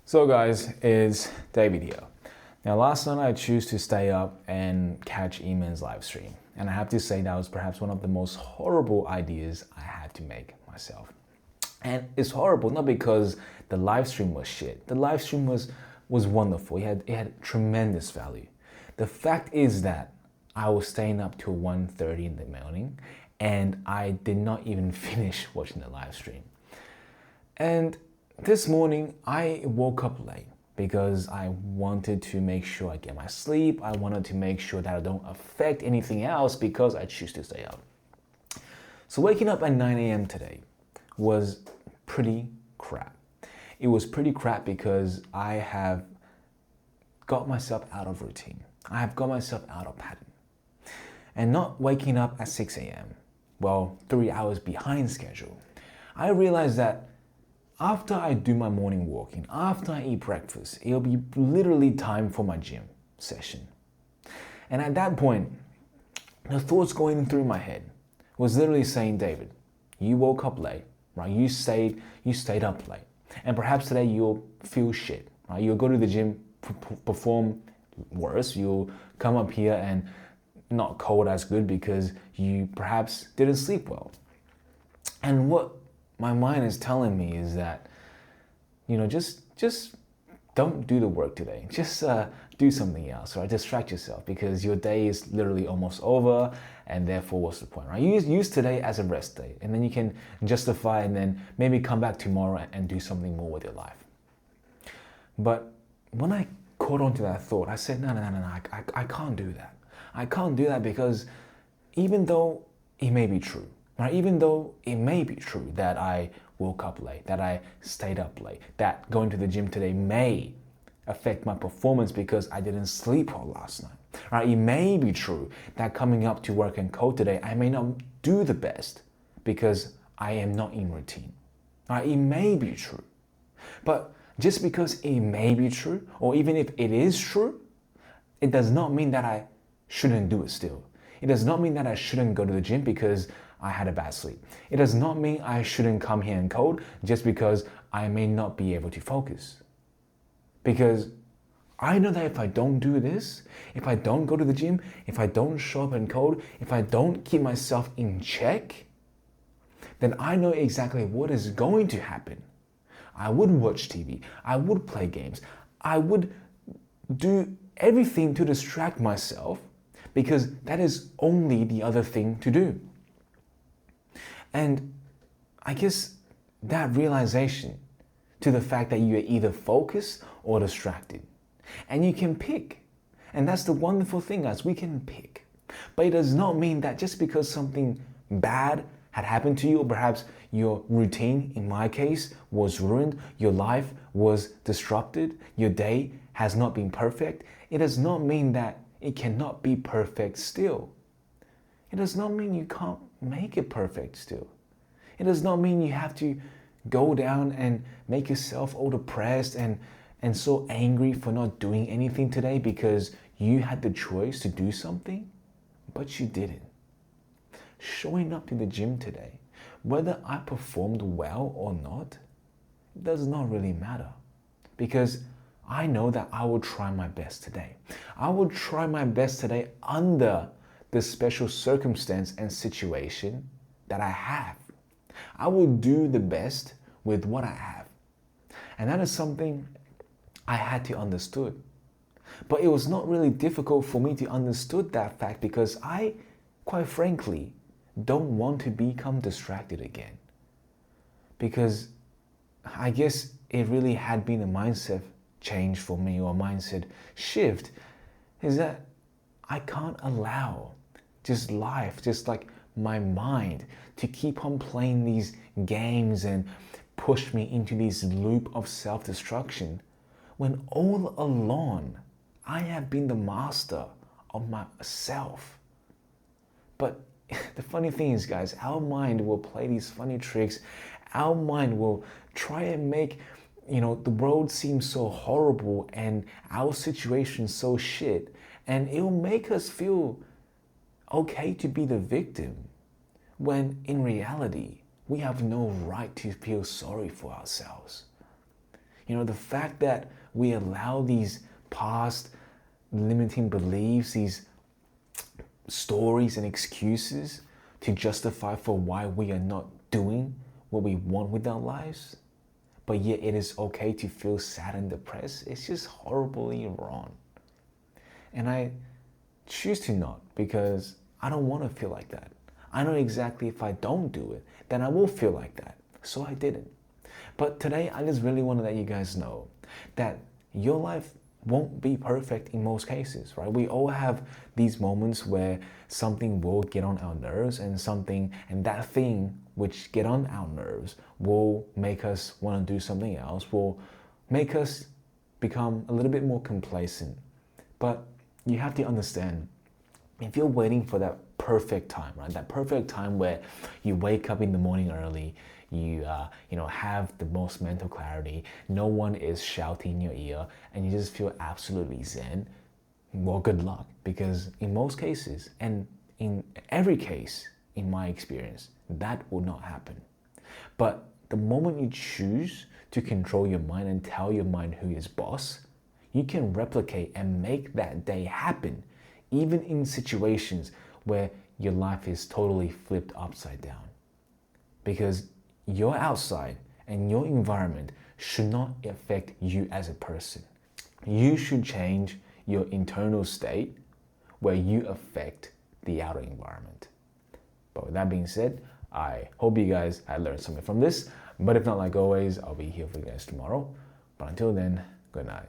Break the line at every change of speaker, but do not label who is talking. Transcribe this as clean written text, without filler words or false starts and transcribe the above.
So guys, it's David here. Now last night I chose to stay up and catch Eamon's live stream. And I have to say that was perhaps one of the most horrible ideas I had to make myself. And it's horrible not because the live stream was shit. The live stream was wonderful. It had tremendous value. The fact is that I was staying up till 1:30 in the morning and I did not even finish watching the live stream. And this morning, I woke up late because I wanted to make sure I get my sleep. I wanted to make sure that I don't affect anything else because I choose to stay up. So waking up at 9 a.m. today was pretty crap. It was pretty crap because I have got myself out of routine. I have got myself out of pattern. And not waking up at 6 a.m., well, 3 hours behind schedule, I realized that after I do my morning walking, after I eat breakfast, it'll be literally time for my gym session. And at that point, the thoughts going through my head was literally saying, David, you woke up late, right? You stayed up late. And perhaps today you'll feel shit, right? You'll go to the gym, perform worse. You'll come up here and not code as good because you perhaps didn't sleep well. And what my mind is telling me is that, just don't do the work today. Just do something else, right? Distract yourself because your day is literally almost over, and therefore, what's the point, right? Use today as a rest day, and then you can justify, and then maybe come back tomorrow and do something more with your life. But when I caught on to that thought, I said, no, I can't do that. I can't do that because even though it may be true, right? Even though it may be true that I woke up late, that I stayed up late, that going to the gym today may affect my performance because I didn't sleep well last night, right? It may be true that coming up to work and code today, I may not do the best because I am not in routine, right? It may be true. But just because it may be true, or even if it is true, it does not mean that I shouldn't do it still. It does not mean that I shouldn't go to the gym because I had a bad sleep. It does not mean I shouldn't come here and code just because I may not be able to focus. Because I know that if I don't do this, if I don't go to the gym, if I don't show up and code, if I don't keep myself in check, then I know exactly what is going to happen. I would watch TV, I would play games, I would do everything to distract myself because that is only the other thing to do. And I guess that realization to the fact that you are either focused or distracted. And you can pick. And that's the wonderful thing, guys, we can pick. But it does not mean that just because something bad had happened to you, or perhaps your routine, in my case, was ruined, your life was disrupted, your day has not been perfect, it does not mean that it cannot be perfect still. It does not mean you can't make it perfect still. It does not mean you have to go down and make yourself all depressed and so angry for not doing anything today because you had the choice to do something, but you didn't. Showing up to the gym today, whether I performed well or not, it does not really matter because I know that I will try my best today. I will try my best today under the special circumstance and situation that I have. I will do the best with what I have. And that is something I had to understood. But it was not really difficult for me to understood that fact because I, quite frankly, don't want to become distracted again. Because I guess it really had been a mindset change for me, or a mindset shift, is that I can't allow just life, just like my mind, to keep on playing these games and push me into this loop of self-destruction when all along I have been the master of myself. But the funny thing is, guys, our mind will play these funny tricks. Our mind will try and make the world seem so horrible and our situation so shit, and it'll make us feel okay to be the victim when in reality we have no right to feel sorry for ourselves. You know, the fact that we allow these past limiting beliefs, these stories and excuses to justify for why we are not doing what we want with our lives, but yet it is okay to feel sad and depressed, it's just horribly wrong. And I choose to not, because I don't want to feel like that. I know exactly if I don't do it, then I will feel like that. So I didn't. But today, I just really want to let you guys know that your life won't be perfect in most cases, right? We all have these moments where something will get on our nerves, and that thing which get on our nerves will make us want to do something else, will make us become a little bit more complacent. But you have to understand, if you're waiting for that perfect time, right? That perfect time where you wake up in the morning early, you have the most mental clarity, no one is shouting in your ear, and you just feel absolutely zen. Well, good luck, because in most cases, and in every case, in my experience, that will not happen. But the moment you choose to control your mind and tell your mind who is boss, you can replicate and make that day happen, even in situations where your life is totally flipped upside down. Because your outside and your environment should not affect you as a person. You should change your internal state where you affect the outer environment. But with that being said, I hope you guys had learned something from this. But if not, like always, I'll be here for you guys tomorrow. But until then, good night.